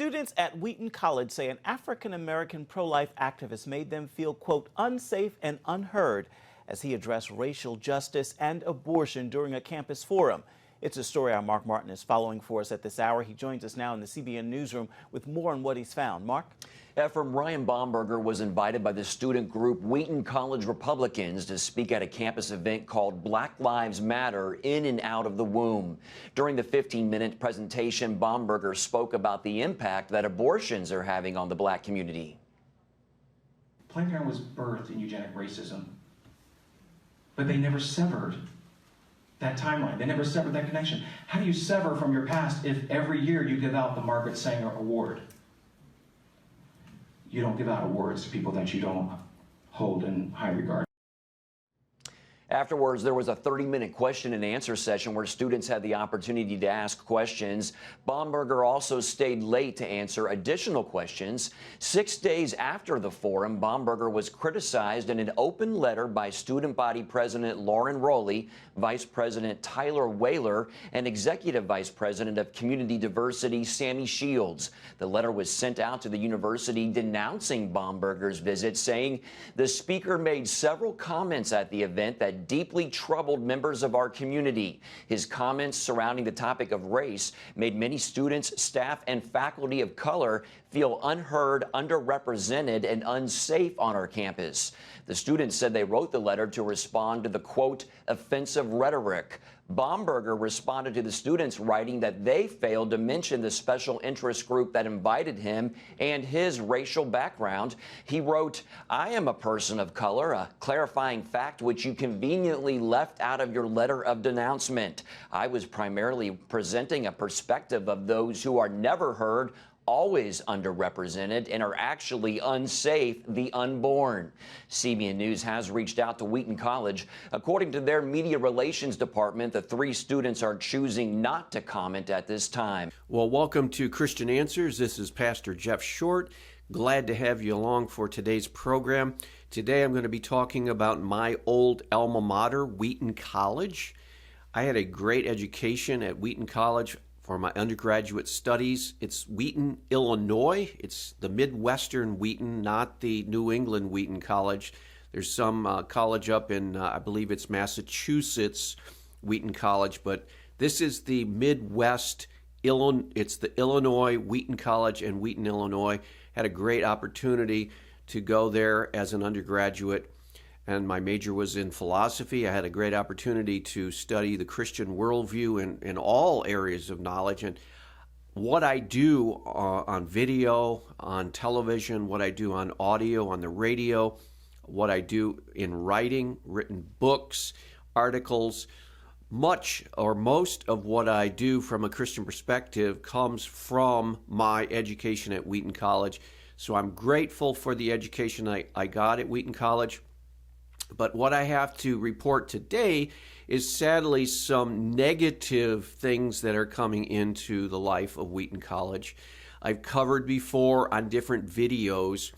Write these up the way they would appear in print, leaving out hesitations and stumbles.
Students at Wheaton College say an African-American pro-life activist made them feel, quote, unsafe and unheard as he addressed racial justice and abortion during a campus forum. It's a story our Mark Martin is following for us at this hour. He joins us now in the CBN newsroom with more on what he's found. Mark? From Ryan Bomberger was invited by the student group Wheaton College Republicans to speak at a campus event called Black Lives Matter in and out of the womb. During the 15-minute presentation, Bomberger spoke about the impact that abortions are having on the black community. Planned Parenthood was birthed in eugenic racism, but they never severed that timeline. They never severed that connection. How do you sever from your past if every year you give out the Margaret Sanger Award? You don't give out awards to people that you don't hold in high regard. Afterwards, there was a 30-minute question and answer session where students had the opportunity to ask questions. Bomberger also stayed late to answer additional questions. 6 days after the forum, Bomberger was criticized in an open letter by student body president Lauren Rowley, vice president Tyler Whaler, and executive vice president of community diversity Sammy Shields. The letter was sent out to the university denouncing Bomberger's visit, saying the speaker made several comments at the event that deeply troubled members of our community. His comments surrounding the topic of race made many students, staff, and faculty of color feel unheard, underrepresented, and unsafe on our campus. The students said they wrote the letter to respond to the, quote, offensive rhetoric. Bomberger responded to the students, writing that they failed to mention the special interest group that invited him and his racial background. He wrote, I am a person of color, a clarifying fact which you conveniently left out of your letter of denouncement. I was primarily presenting a perspective of those who are never heard, always underrepresented, and are actually unsafe, the unborn. CBN News has reached out to Wheaton College. According to their media relations department, the 3 students are choosing not to comment at this time. Well, welcome to Christian Answers. This is Pastor Jeff Short. Glad to have you along for today's program. Today I'm going to be talking about my old alma mater, Wheaton College. I had a great education at Wheaton College for my undergraduate studies. It's Wheaton, Illinois. It's the Midwestern Wheaton, not the New England Wheaton College. There's some college up in, I believe it's Massachusetts, Wheaton College, but this is the Midwest, it's the Illinois Wheaton College in Wheaton, Illinois. Had a great opportunity to go there as an undergraduate, and my major was in philosophy. I had a great opportunity to study the Christian worldview in all areas of knowledge. And what I do on video, on television, what I do on audio, on the radio, what I do in writing, written books, articles, much or most of what I do from a Christian perspective comes from my education at Wheaton College. So I'm grateful for the education I got at Wheaton College. But what I have to report today is sadly some negative things that are coming into the life of Wheaton College. I've covered before on different videos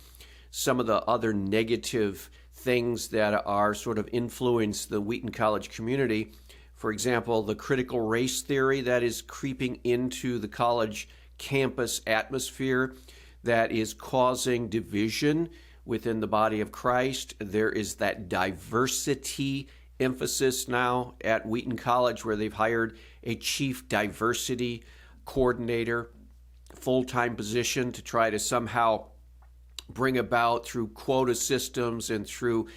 some of the other negative things that are sort of influence the Wheaton College community. For example, the critical race theory that is creeping into the college campus atmosphere that is causing division within the body of Christ. There is that diversity emphasis now at Wheaton College, where they've hired a chief diversity coordinator, full-time position, to try to somehow bring about through quota systems and through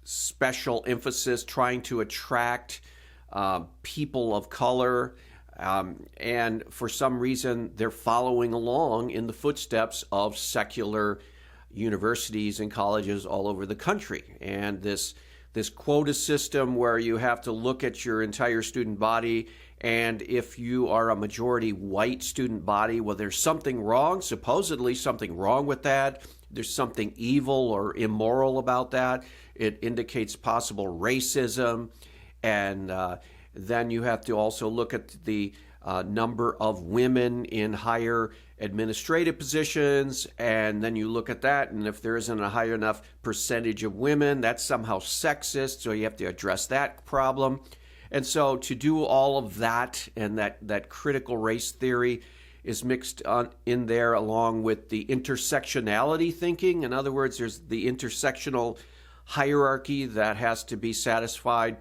special emphasis, trying to attract people of color. And for some reason, they're following along in the footsteps of secular universities and colleges all over the country. And this quota system where you have to look at your entire student body, and if you are a majority white student body, well, there's something wrong, supposedly something wrong with that. There's something evil or immoral about that. It indicates possible racism. And then you have to also look at the number of women in higher administrative positions, and then you look at that, and if there isn't a high enough percentage of women, that's somehow sexist, so you have to address that problem. And so to do all of that and that critical race theory is mixed in there, along with the intersectionality thinking. In other words, there's the intersectional hierarchy that has to be satisfied.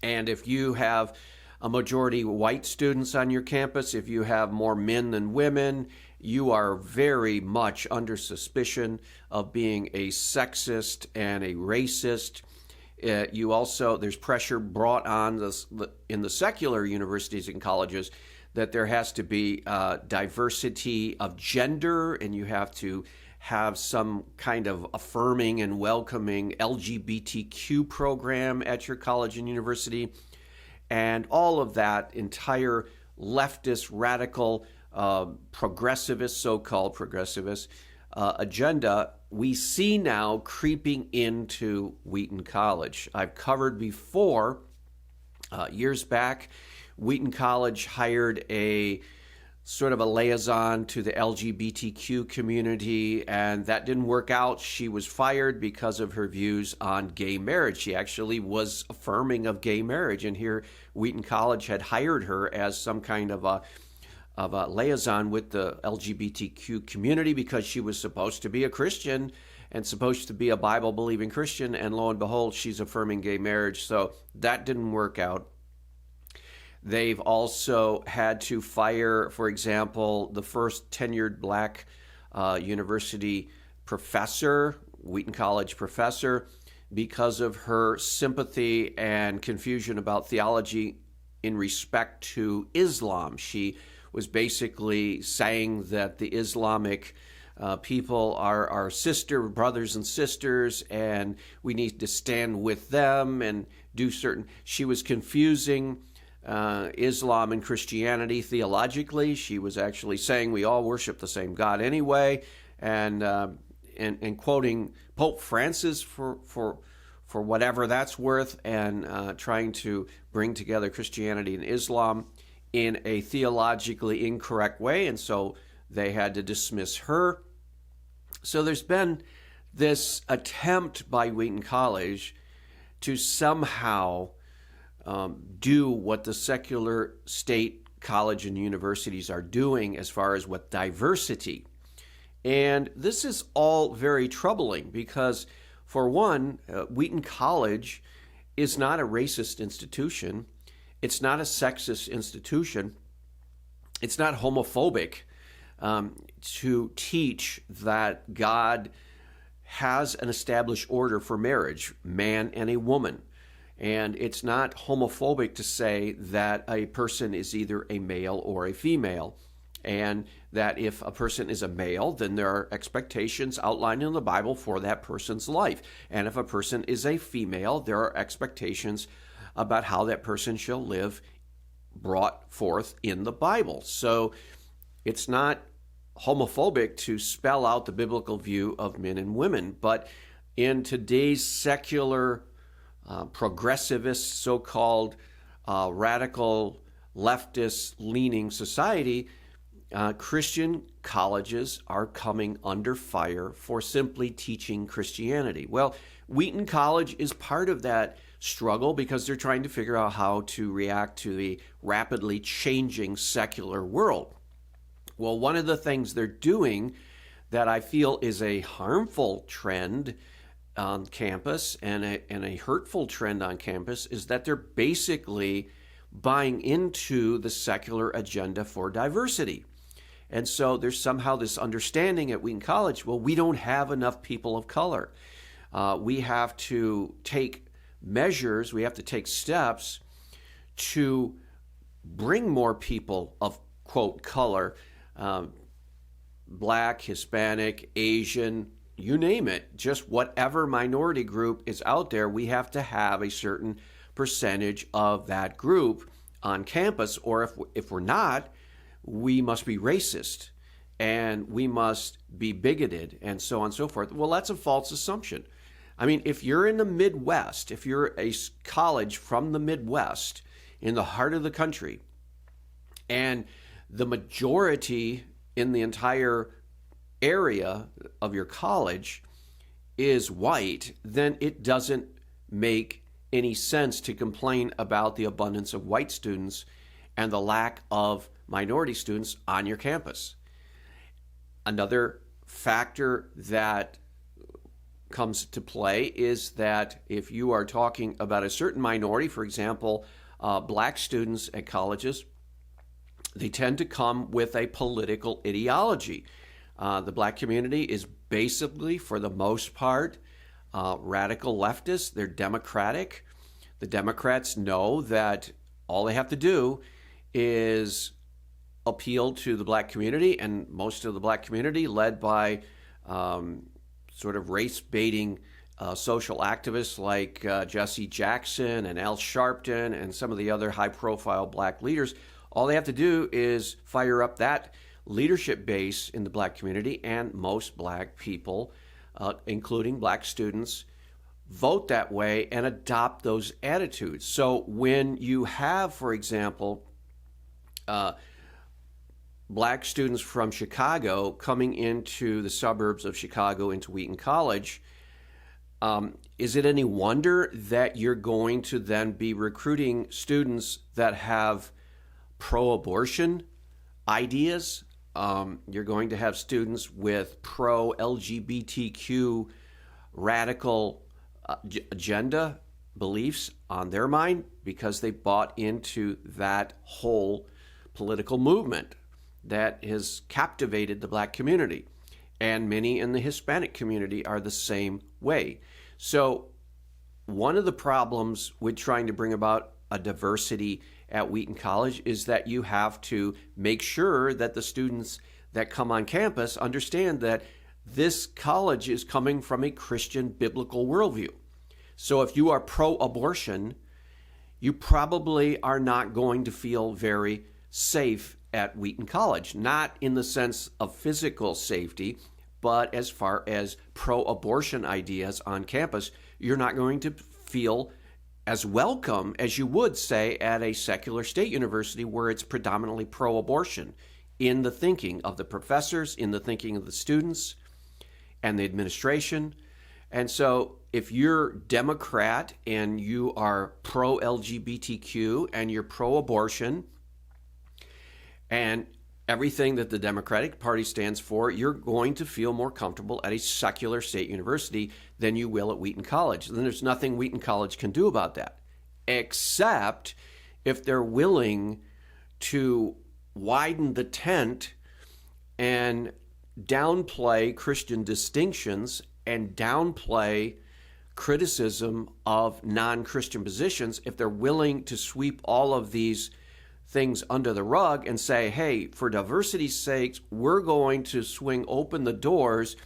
And if you have a majority white students on your campus, if you have more men than women, you are very much under suspicion of being a sexist and a racist. There's pressure brought on in the secular universities and colleges that there has to be diversity of gender, and you have to have some kind of affirming and welcoming LGBTQ program at your college and university. And all of that entire leftist, radical, progressivist, so-called progressivist agenda, we see now creeping into Wheaton College. I've covered before, years back, Wheaton College hired a sort of a liaison to the LGBTQ community, and that didn't work out. She was fired because of her views on gay marriage. She actually was affirming of gay marriage, and here Wheaton College had hired her as some kind of a liaison with the LGBTQ community because she was supposed to be a Christian and supposed to be a Bible-believing Christian, and lo and behold, she's affirming gay marriage. So that didn't work out. They've also had to fire, for example, the first tenured black university professor, Wheaton College professor, because of her sympathy and confusion about theology in respect to Islam. She was basically saying that the Islamic people are our brothers and sisters, and we need to stand with them and do certain. She was confusing Islam and Christianity theologically. She was actually saying we all worship the same God anyway, and quoting Pope Francis for whatever that's worth, and trying to bring together Christianity and Islam in a theologically incorrect way, and so they had to dismiss her. So there's been this attempt by Wheaton College to somehow do what the secular state college and universities are doing as far as with diversity. And this is all very troubling because, for one, Wheaton College is not a racist institution. It's not a sexist institution. It's not homophobic to teach that God has an established order for marriage, man and a woman. And it's not homophobic to say that a person is either a male or a female, and that if a person is a male, then there are expectations outlined in the Bible for that person's life. And if a person is a female, there are expectations about how that person shall live brought forth in the Bible. So it's not homophobic to spell out the biblical view of men and women, but in today's secular progressivist, so-called radical leftist-leaning society, Christian colleges are coming under fire for simply teaching Christianity. Well, Wheaton College is part of that struggle because they're trying to figure out how to react to the rapidly changing secular world. Well, one of the things they're doing that I feel is a harmful trend on campus and a hurtful trend on campus is that they're basically buying into the secular agenda for diversity. And so there's somehow this understanding at Wheaton College, well, we don't have enough people of color. We have to take measures, we have to take steps to bring more people of, quote, color, Black, Hispanic, Asian, you name it, just whatever minority group is out there, we have to have a certain percentage of that group on campus, or if we're not, we must be racist and we must be bigoted and so on and so forth. Well, that's a false assumption. I mean, if you're in the Midwest, if you're a college from the Midwest in the heart of the country, and the majority in the entire area of your college is white, then it doesn't make any sense to complain about the abundance of white students and the lack of minority students on your campus. Another factor that comes to play is that if you are talking about a certain minority, for example, black students at colleges, they tend to come with a political ideology. The black community is basically, for the most part, radical leftists. They're democratic. The Democrats know that all they have to do is appeal to the black community, and most of the black community, led by sort of race-baiting social activists like Jesse Jackson and Al Sharpton and some of the other high-profile black leaders. All they have to do is fire up that leadership base in the black community, and most black people, including black students, vote that way and adopt those attitudes. So when you have, for example, black students from Chicago coming into the suburbs of Chicago, into Wheaton College, is it any wonder that you're going to then be recruiting students that have pro-abortion ideas? You're going to have students with pro-LGBTQ radical agenda beliefs on their mind because they bought into that whole political movement that has captivated the black community. And many in the Hispanic community are the same way. So one of the problems with trying to bring about a diversity at Wheaton College is that you have to make sure that the students that come on campus understand that this college is coming from a Christian biblical worldview. So if you are pro-abortion, you probably are not going to feel very safe at Wheaton College, not in the sense of physical safety, but as far as pro-abortion ideas on campus, you're not going to feel as welcome as you would, say, at a secular state university where it's predominantly pro-abortion in the thinking of the professors, in the thinking of the students and the administration. And so if you're Democrat and you are pro-LGBTQ and you're pro-abortion and everything that the Democratic Party stands for, you're going to feel more comfortable at a secular state university than you will at Wheaton College. Then there's nothing Wheaton College can do about that, except if they're willing to widen the tent and downplay Christian distinctions and downplay criticism of non-Christian positions. If they're willing to sweep all of these things under the rug and say, hey, for diversity's sake, we're going to swing open the doors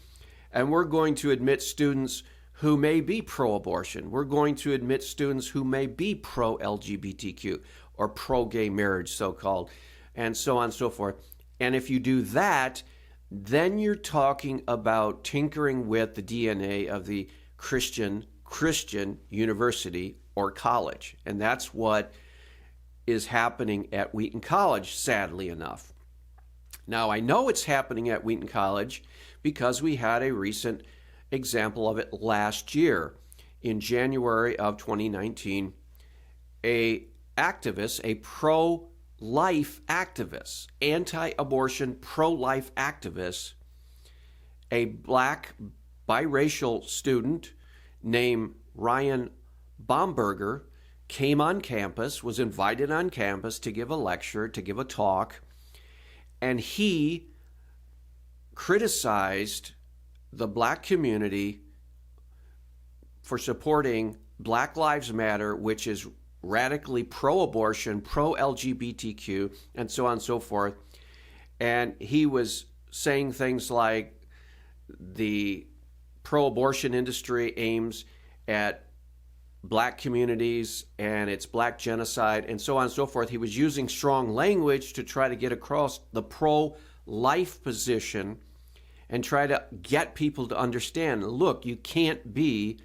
and we're going to admit students who may be pro-abortion. We're going to admit students who may be pro-LGBTQ or pro-gay marriage, so-called, and so on and so forth. And if you do that, then you're talking about tinkering with the DNA of the Christian university or college. And that's what is happening at Wheaton College, sadly enough. Now, I know it's happening at Wheaton College because we had a recent example of it last year. In January of 2019, a pro-life activist, anti-abortion pro-life activist, a black biracial student named Ryan Bomberger, came on campus, was invited on campus to give a lecture, to give a talk, and he criticized the black community for supporting Black Lives Matter, which is radically pro-abortion, pro-LGBTQ, and so on and so forth. And he was saying things like the pro-abortion industry aims at black communities and it's black genocide and so on and so forth. He was using strong language to try to get across the pro-life position and try to get people to understand, look, you can't be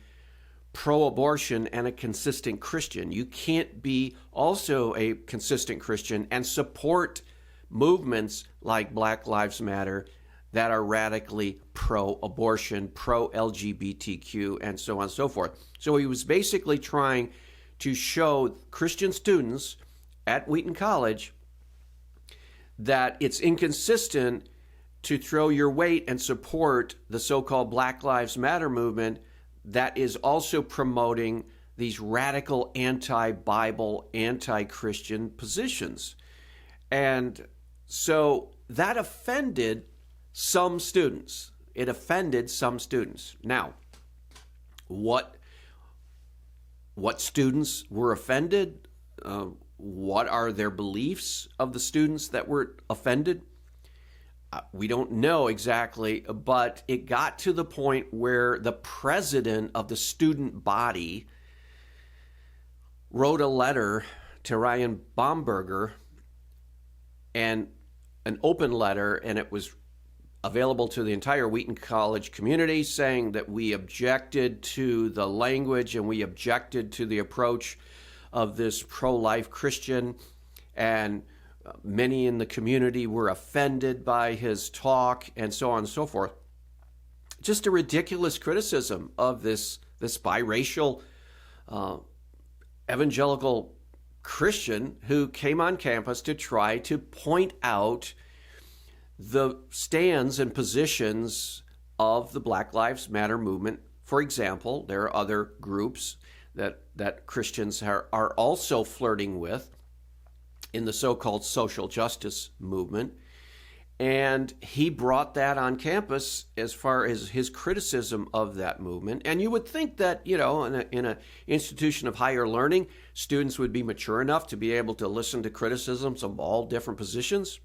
pro-abortion and a consistent Christian. You can't be also a consistent Christian and support movements like Black Lives Matter that are radically pro-abortion, pro-LGBTQ, and so on and so forth. So he was basically trying to show Christian students at Wheaton College that it's inconsistent to throw your weight and support the so-called Black Lives Matter movement that is also promoting these radical anti-Bible, anti-Christian positions. And so that offended some students. It offended some students. Now, what students were offended? What are their beliefs of the students that were offended? We don't know exactly, but it got to the point where the president of the student body wrote a letter to Ryan Bomberger, and an open letter, and it was available to the entire Wheaton College community, saying that we objected to the language and we objected to the approach of this pro-life Christian, and many in the community were offended by his talk, and so on and so forth. Just a ridiculous criticism of this biracial evangelical Christian who came on campus to try to point out the stands and positions of the Black Lives Matter movement. For example, there are other groups that Christians are also flirting with in the so-called social justice movement. And he brought that on campus as far as his criticism of that movement. And you would think that, in an institution of higher learning, students would be mature enough to be able to listen to criticisms of all different positions,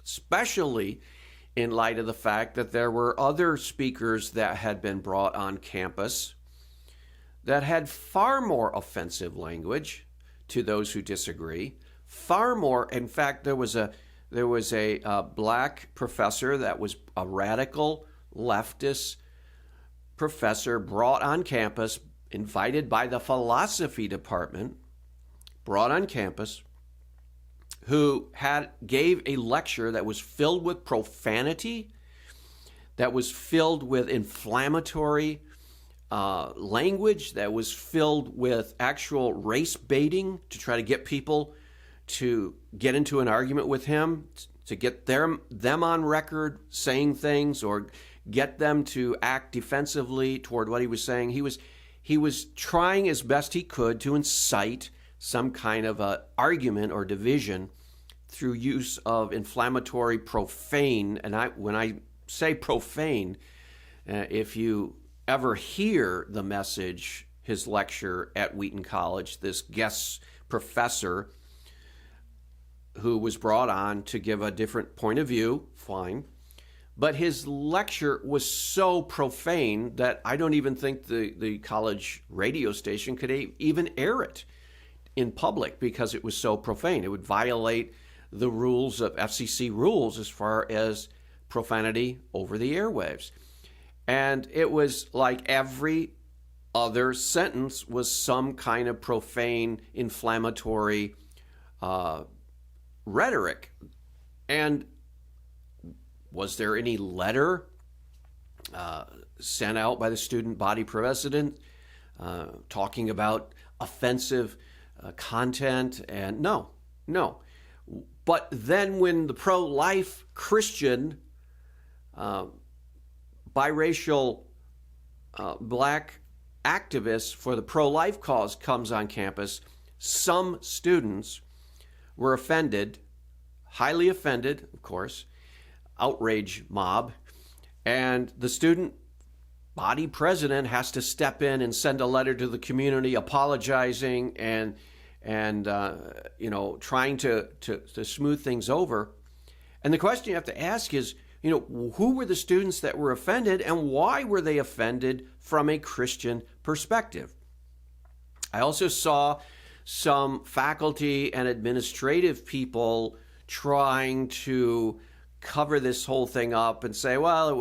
especially in light of the fact that there were other speakers that had been brought on campus that had far more offensive language to those who disagree, far more. In fact, there was a black professor that was a radical leftist professor brought on campus, invited by the philosophy department, brought on campus, who gave a lecture that was filled with profanity, that was filled with inflammatory language, that was filled with actual race baiting to try to get people to get into an argument with him, to get them on record saying things or get them to act defensively toward what he was saying. He was trying as best he could to incite some kind of a argument or division through use of inflammatory, profane, and when I say profane, if you ever hear the message, his lecture at Wheaton College, this guest professor who was brought on to give a different point of view, fine. But his lecture was so profane that I don't even think the college radio station could even air it in public because it was so profane. It would violate the rules of FCC rules as far as profanity over the airwaves. And it was like every other sentence was some kind of profane, inflammatory rhetoric. And was there any letter sent out by the student body president talking about offensive content? And no. But then when the pro-life Christian, biracial black activist for the pro-life cause comes on campus, some students were offended, highly offended, of course, outrage mob, and the student body president has to step in and send a letter to the community apologizing and trying to smooth things over. And the question you have to ask is, who were the students that were offended and why were they offended from a Christian perspective? I also saw some faculty and administrative people trying to cover this whole thing up and say, well, it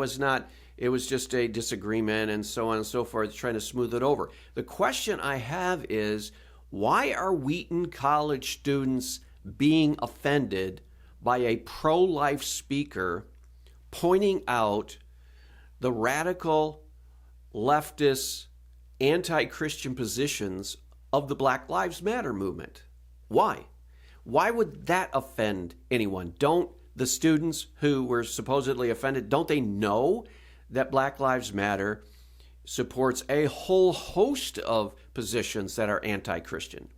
was just a disagreement and so on and so forth, trying to smooth it over. The question I have is, why are Wheaton College students being offended by a pro-life speaker pointing out the radical leftist anti-Christian positions of the Black Lives Matter movement? Why? Why would that offend anyone? Don't the students who were supposedly offended, don't they know that Black Lives Matter supports a whole host of positions that are anti-Christian?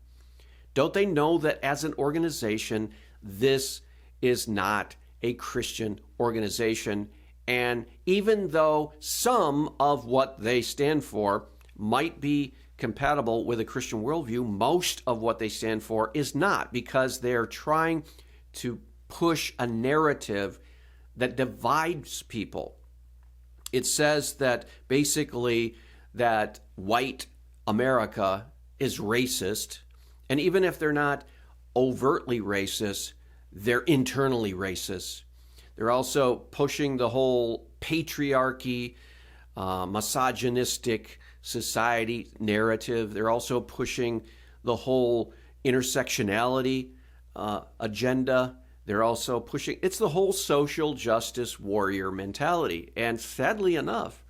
Don't they know that as an organization, this is not a Christian organization? And even though some of what they stand for might be compatible with a Christian worldview, most of what they stand for is not, because they're trying to push a narrative that divides people. It says that basically that white America is racist, and even if they're not overtly racist, they're internally racist. They're also pushing the whole patriarchy, misogynistic society narrative. They're also pushing the whole intersectionality agenda. They're also pushing, it's the whole social justice warrior mentality. And sadly enough,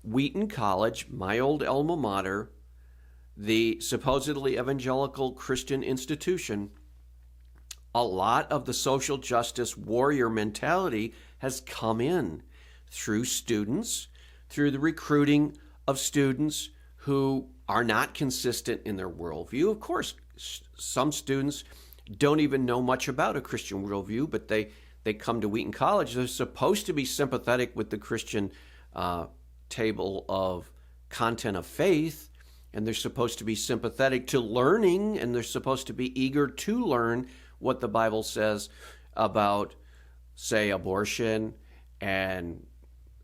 Wheaton College, my old alma mater, the supposedly evangelical Christian institution, a lot of the social justice warrior mentality has come in through students, through the recruiting of students who are not consistent in their worldview. Of course, some students don't even know much about a Christian worldview, but they come to Wheaton College. They're supposed to be sympathetic with the Christian table of content of faith, and they're supposed to be sympathetic to learning, and they're supposed to be eager to learn what the Bible says about, say, abortion and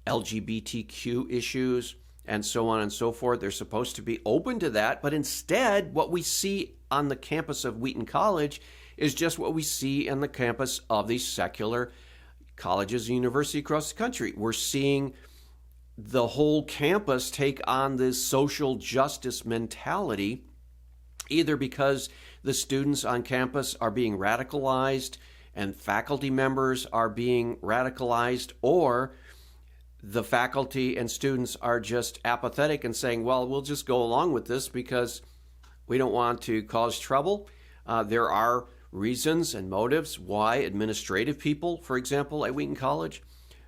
LGBTQ issues and so on and so forth. They're supposed to be open to that, but instead what we see on the campus of Wheaton College is just what we see in the campus of these secular colleges and universities across the country. We're seeing the whole campus take on this social justice mentality, either because the students on campus are being radicalized and faculty members are being radicalized, or the faculty and students are just apathetic and saying, well, we'll just go along with this because we don't want to cause trouble. There are reasons and motives why administrative people, for example, at Wheaton College,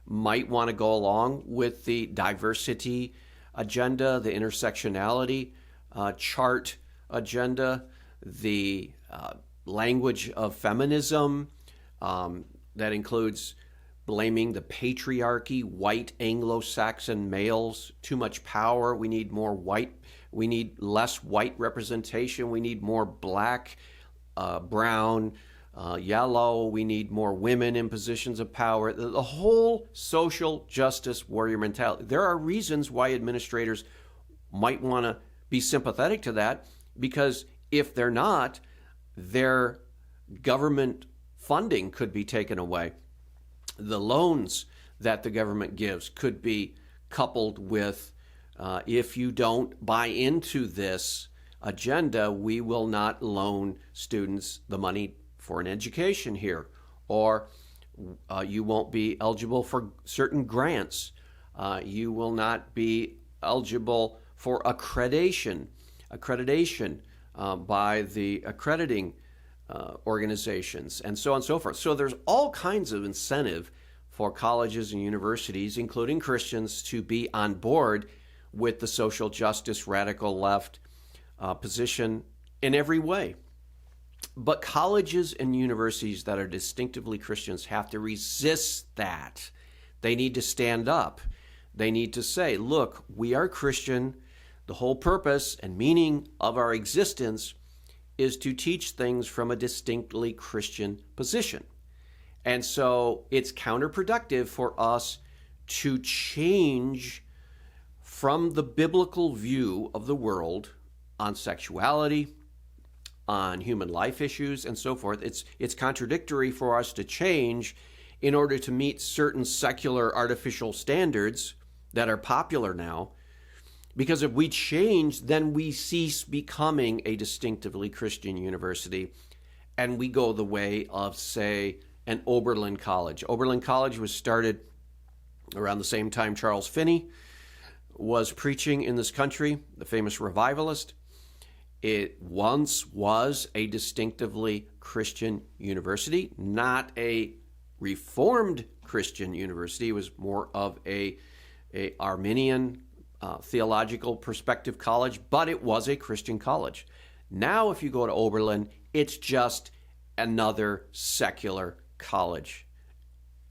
might want to go along with the diversity agenda, the intersectionality chart agenda, the language of feminism that includes blaming the patriarchy, white Anglo-Saxon males, too much power. We need more white. We need less white representation. We need more black, brown, yellow. We need more women in positions of power. The whole social justice warrior mentality. There are reasons why administrators might want to be sympathetic to that, because if they're not, their government funding could be taken away. The loans that the government gives could be coupled with, if you don't buy into this agenda, we will not loan students the money for an education here, or you won't be eligible for certain grants. You will not be eligible for accreditation by the accrediting organizations, and so on and so forth. So there's all kinds of incentive for colleges and universities, including Christians, to be on board with the social justice radical left position in every way. But colleges and universities that are distinctively Christians have to resist that. They need to stand up. They need to say, look, we are Christian. The whole purpose and meaning of our existence is to teach things from a distinctly Christian position. And so it's counterproductive for us to change from the biblical view of the world on sexuality, on human life issues, and so forth. It's contradictory for us to change in order to meet certain secular artificial standards that are popular now. Because if we change, then we cease becoming a distinctively Christian university, and we go the way of, say, an Oberlin College. Oberlin College was started around the same time Charles Finney was preaching in this country, the famous revivalist. It once was a distinctively Christian university, not a Reformed Christian university. It was more of a Arminian theological perspective college, but it was a Christian college. Now, if you go to Oberlin, it's just another secular college,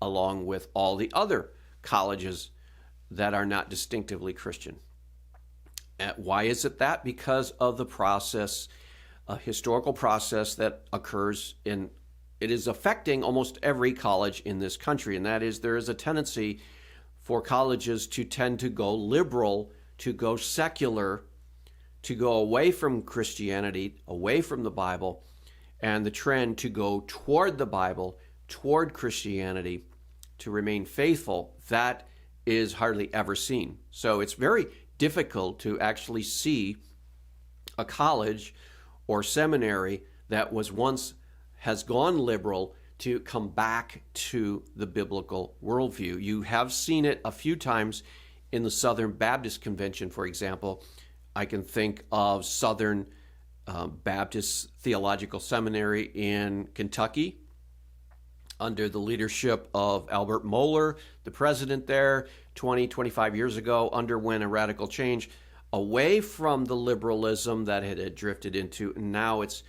along with all the other colleges that are not distinctively Christian. Why is it that? Because of the process, a historical process that occurs it is affecting almost every college in this country, and that is there is a tendency for colleges to tend to go liberal, to go secular, to go away from Christianity, away from the Bible, and the trend to go toward the Bible, toward Christianity, to remain faithful. That is hardly ever seen. So it's very difficult to actually see a college or seminary that was once has gone liberal to come back to the biblical worldview. You have seen it a few times in the Southern Baptist Convention, for example. I can think of Southern Baptist Theological Seminary in Kentucky under the leadership of Albert Mohler, the president there, 25 years ago, underwent a radical change away from the liberalism that it had drifted into, and now it's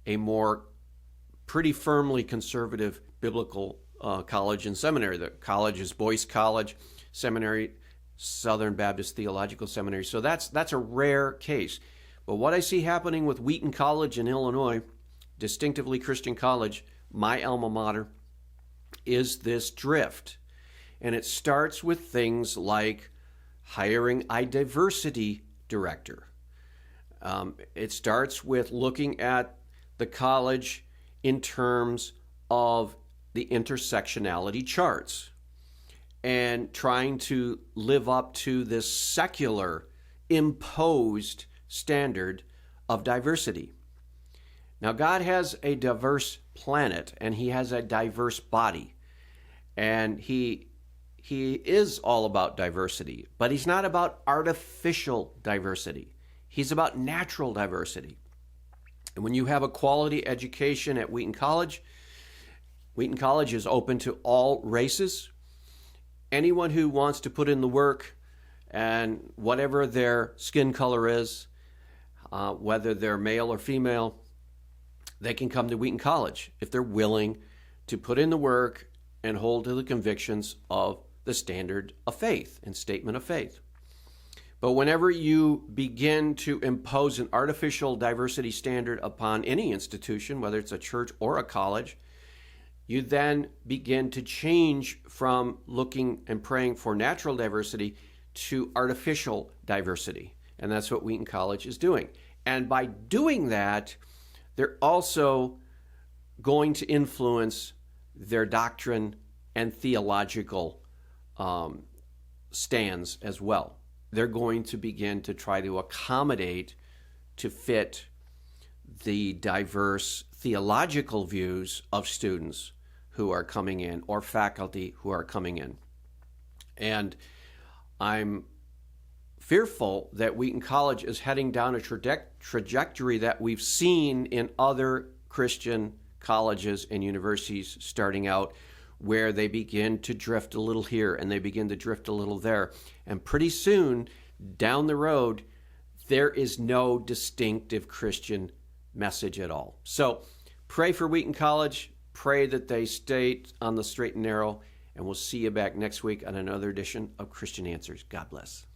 a more pretty firmly conservative biblical college and seminary. The college is Boyce College, seminary, Southern Baptist Theological Seminary. So that's a rare case. But what I see happening with Wheaton College in Illinois, distinctively Christian college, my alma mater, is this drift. And it starts with things like hiring a diversity director. It starts with looking at the college in terms of the intersectionality charts and trying to live up to this secular imposed standard of diversity. Now, God has a diverse planet and he has a diverse body, and he is all about diversity, but he's not about artificial diversity. He's about natural diversity. And when you have a quality education at Wheaton College is open to all races. Anyone who wants to put in the work, and whatever their skin color is, whether they're male or female, they can come to Wheaton College if they're willing to put in the work and hold to the convictions of the standard of faith and statement of faith. But whenever you begin to impose an artificial diversity standard upon any institution, whether it's a church or a college, you then begin to change from looking and praying for natural diversity to artificial diversity. And that's what Wheaton College is doing. And by doing that, they're also going to influence their doctrine and theological stands as well. They're going to begin to try to accommodate, to fit the diverse theological views of students who are coming in or faculty who are coming in. And I'm fearful that Wheaton College is heading down a trajectory that we've seen in other Christian colleges and universities starting out, where they begin to drift a little here and they begin to drift a little there. And pretty soon, down the road, there is no distinctive Christian message at all. So pray for Wheaton College. Pray that they stay on the straight and narrow. And we'll see you back next week on another edition of Christian Answers. God bless.